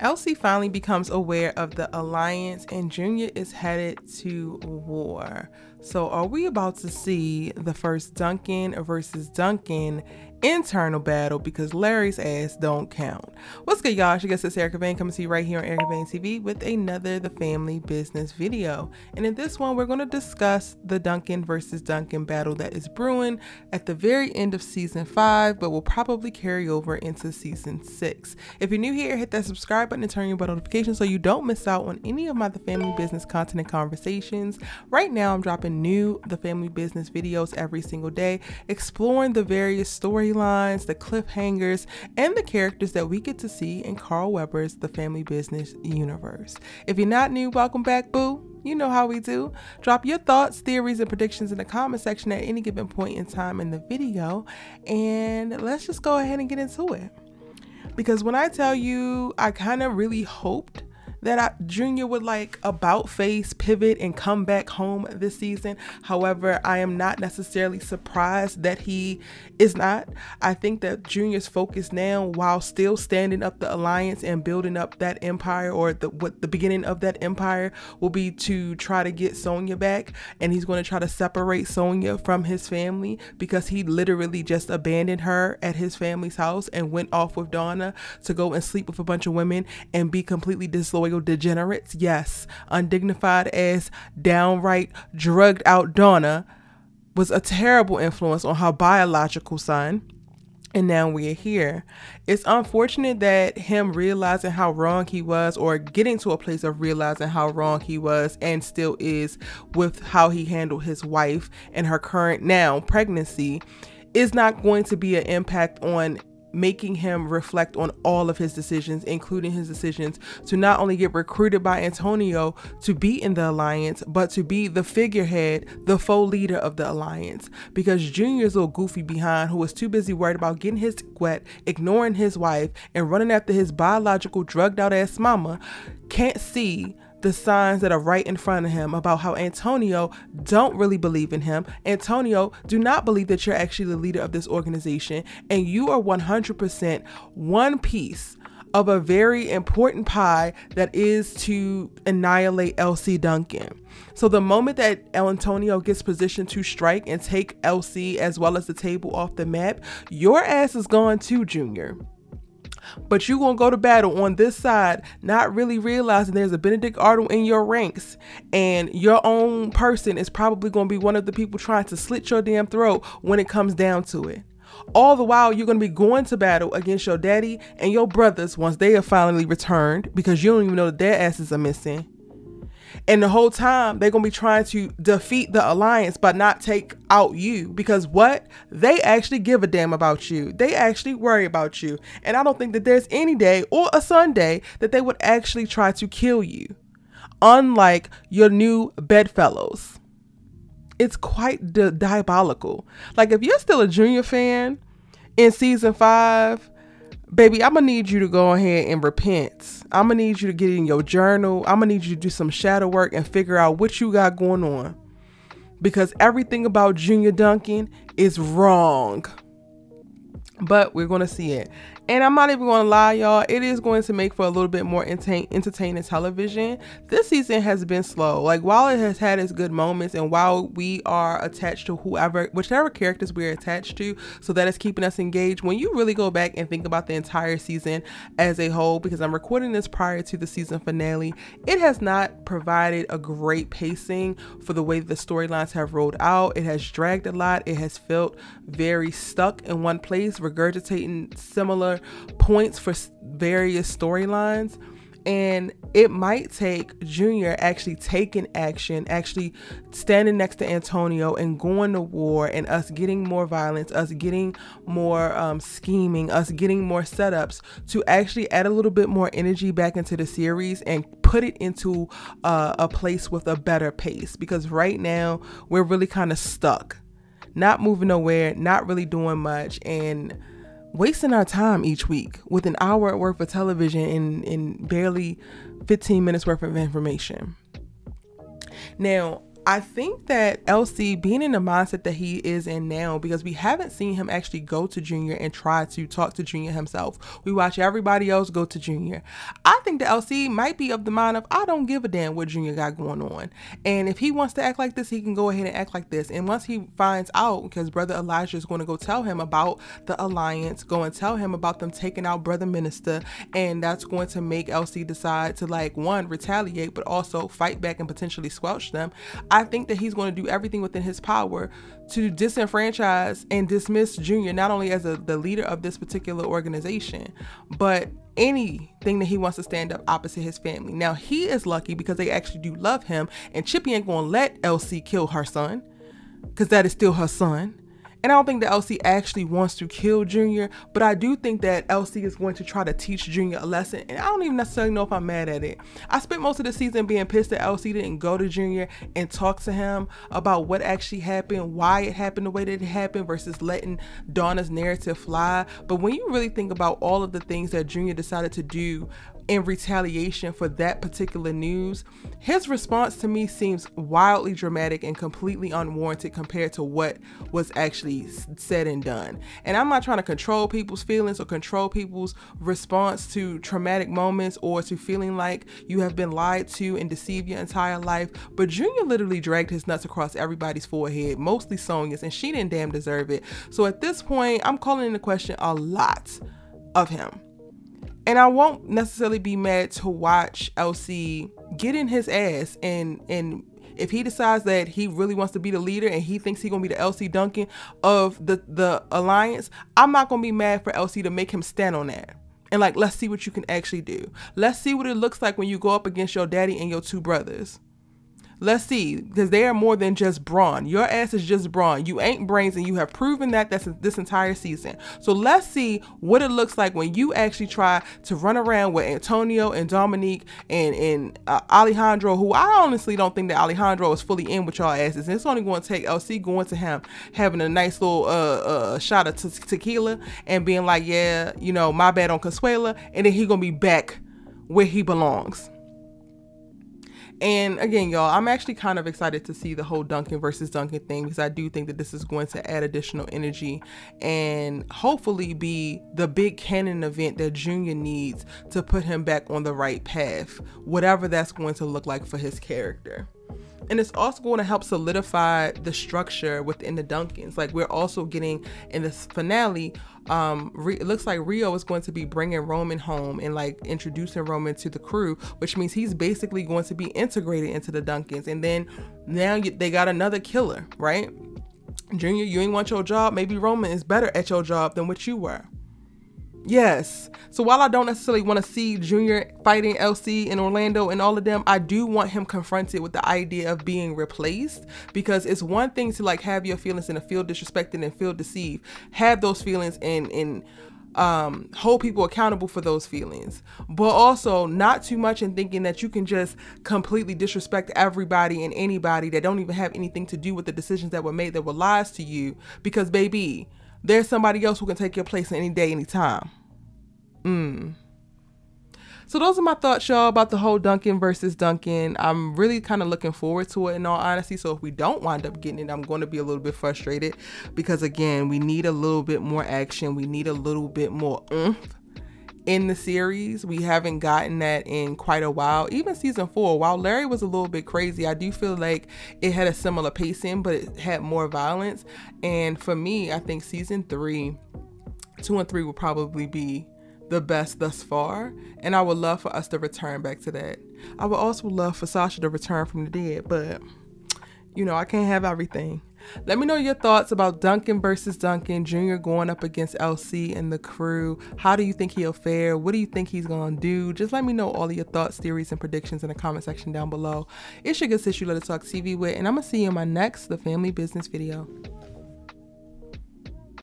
Elsie finally becomes aware of the alliance and Junior is headed to war. So are we about to see the first Duncan versus Duncan internal battle, because Larry's ass don't count? What's good, y'all? It's your guest, Erica Vane, coming to you right here on Erica Vane TV with another The Family Business video. And in this one, we're going to discuss the Duncan versus Duncan battle that is brewing at the very end of season 5, but will probably carry over into season 6. If you're new here, hit that subscribe button and turn your bell notifications so you don't miss out on any of my The Family Business content and conversations. Right now, I'm dropping new The Family Business videos every single day, exploring the various storylines, the cliffhangers, and the characters that we get to see in Carl Weber's The Family Business universe. If you're not new, welcome back, boo. You know how we do. Drop your thoughts, theories, and predictions in the comment section at any given point in time in the video, and let's just go ahead and get into it. Because when I tell you, I kind of really hoped that Junior would like about face, pivot, and come back home this season. However, I am not necessarily surprised that he is not. I think that Junior's focus now, while still standing up the alliance and building up that empire, or the beginning of that empire, will be to try to get Sonya back. And he's going to try to separate Sonya from his family, because he literally just abandoned her at his family's house and went off with Donna to go and sleep with a bunch of women and be completely disloyal degenerates. Yes, undignified as downright drugged out Donna was a terrible influence on her biological son. And now we're here. It's unfortunate that him realizing how wrong he was, or getting to a place of realizing how wrong he was and still is with how he handled his wife and her current now pregnancy, is not going to be an impact on making him reflect on all of his decisions, including his decisions to not only get recruited by Antonio to be in the alliance, but to be the figurehead, the faux leader of the alliance. Because Junior's little goofy behind, who was too busy worried about getting his wet, ignoring his wife, and running after his biological drugged out ass mama, can't see the signs that are right in front of him about how Antonio don't really believe in him. Antonio do not believe that you're actually the leader of this organization, and you are 100% one piece of a very important pie that is to annihilate Elsie Duncan. So the moment that Antonio gets positioned to strike and take Elsie as well as the table off the map, your ass is gone too, Junior. But you gonna go to battle on this side, not really realizing there's a Benedict Arnold in your ranks, and your own person is probably gonna be one of the people trying to slit your damn throat when it comes down to it. All the while, you're gonna be going to battle against your daddy and your brothers once they have finally returned, because you don't even know that their asses are missing. And the whole time, they're going to be trying to defeat the alliance but not take out you. Because what? They actually give a damn about you. They actually worry about you. And I don't think that there's any day or a Sunday that they would actually try to kill you. Unlike your new bedfellows. It's quite diabolical. Like, if you're still a Junior fan in season 5, baby, I'm going to need you to go ahead and repent. I'm going to need you to get in your journal. I'm going to need you to do some shadow work and figure out what you got going on. Because everything about Junior Duncan is wrong. But we're going to see it. And I'm not even going to lie, y'all. It is going to make for a little bit more entertaining television. This season has been slow. Like, while it has had its good moments, and while we are attached to whichever characters we're attached to, so that is keeping us engaged, when you really go back and think about the entire season as a whole, because I'm recording this prior to the season finale, it has not provided a great pacing for the way the storylines have rolled out. It has dragged a lot. It has felt very stuck in one place, regurgitating similar points for various storylines. And it might take Junior actually taking action, actually standing next to Antonio and going to war, and us getting more violence, us getting more scheming, us getting more setups, to actually add a little bit more energy back into the series and put it into a place with a better pace. Because right now we're really kind of stuck, not moving nowhere, not really doing much, and wasting our time each week with an hour worth of television and barely 15 minutes worth of information. Now, I think that LC being in the mindset that he is in now, because we haven't seen him actually go to Junior and try to talk to Junior himself. We watch everybody else go to Junior. I think that LC might be of the mind of, I don't give a damn what Junior got going on. And if he wants to act like this, he can go ahead and act like this. And once he finds out, because Brother Elijah is going to go tell him about the alliance, go and tell him about them taking out Brother Minister, and that's going to make LC decide to, like, one, retaliate, but also fight back and potentially squelch them. I think that he's going to do everything within his power to disenfranchise and dismiss Junior, not only as the leader of this particular organization, but anything that he wants to stand up opposite his family. Now, he is lucky because they actually do love him, and Chippy ain't going to let LC kill her son, because that is still her son. And I don't think that LC actually wants to kill Junior, but I do think that LC is going to try to teach Junior a lesson. And I don't even necessarily know if I'm mad at it. I spent most of the season being pissed that LC didn't go to Junior and talk to him about what actually happened, why it happened the way that it happened, versus letting Donna's narrative fly. But when you really think about all of the things that Junior decided to do in retaliation for that particular news, his response to me seems wildly dramatic and completely unwarranted compared to what was actually said and done. And I'm not trying to control people's feelings or control people's response to traumatic moments or to feeling like you have been lied to and deceived your entire life, but Junior literally dragged his nuts across everybody's forehead, mostly Sonya's, and she didn't damn deserve it. So at this point, I'm calling into question a lot of him. And I won't necessarily be mad to watch LC get in his ass, and if he decides that he really wants to be the leader and he thinks he's gonna be the LC Duncan of the alliance, I'm not gonna be mad for LC to make him stand on that. And, like, let's see what you can actually do. Let's see what it looks like when you go up against your daddy and your two brothers. Let's see, because they are more than just brawn. Your ass is just brawn. You ain't brains, and you have proven that's this entire season. So let's see what it looks like when you actually try to run around with Antonio and Dominique and Alejandro, who I honestly don't think that Alejandro is fully in with y'all asses. And it's only going to take LC going to him, having a nice little shot of tequila and being like, yeah, you know, my bad on Consuela, and then he going to be back where he belongs. And again, y'all, I'm actually kind of excited to see the whole Duncan versus Duncan thing, because I do think that this is going to add additional energy and hopefully be the big canon event that Junior needs to put him back on the right path, whatever that's going to look like for his character. And it's also going to help solidify the structure within the Duncans. Like, we're also getting in this finale, it looks like Rio is going to be bringing Roman home and, like, introducing Roman to the crew, which means he's basically going to be integrated into the Duncans. And then now they got another killer, right? Junior, you ain't want your job. Maybe Roman is better at your job than what you were. Yes. So while I don't necessarily want to see Junior fighting LC and Orlando and all of them, I do want him confronted with the idea of being replaced, because it's one thing to, like, have your feelings and to feel disrespected and feel deceived, have those feelings and hold people accountable for those feelings, but also not too much in thinking that you can just completely disrespect everybody and anybody that don't even have anything to do with the decisions that were made that were lies to you, because baby, there's somebody else who can take your place any day, anytime. So those are my thoughts, y'all, about the whole Duncan versus Duncan. I'm really kind of looking forward to it, in all honesty. So if we don't wind up getting it, I'm going to be a little bit frustrated, because again, we need a little bit more action. We need a little bit more oomph in the series. We haven't gotten that in quite a while. Even season 4, while Larry was a little bit crazy, I do feel like it had a similar pacing, but it had more violence. And for me, I think season 3, 2 and 3 will probably be the best thus far, and I would love for us to return back to that. I would also love for Sasha to return from the dead, but you know, I can't have everything. Let me know your thoughts about Duncan versus Duncan, Junior going up against LC and the crew. How do you think he'll fare? What do you think he's gonna do? Just let me know all of your thoughts, theories, and predictions in the comment section down below. It's your good sis, you Let Us Talk TV with, and I'm gonna see you in my next The Family Business video.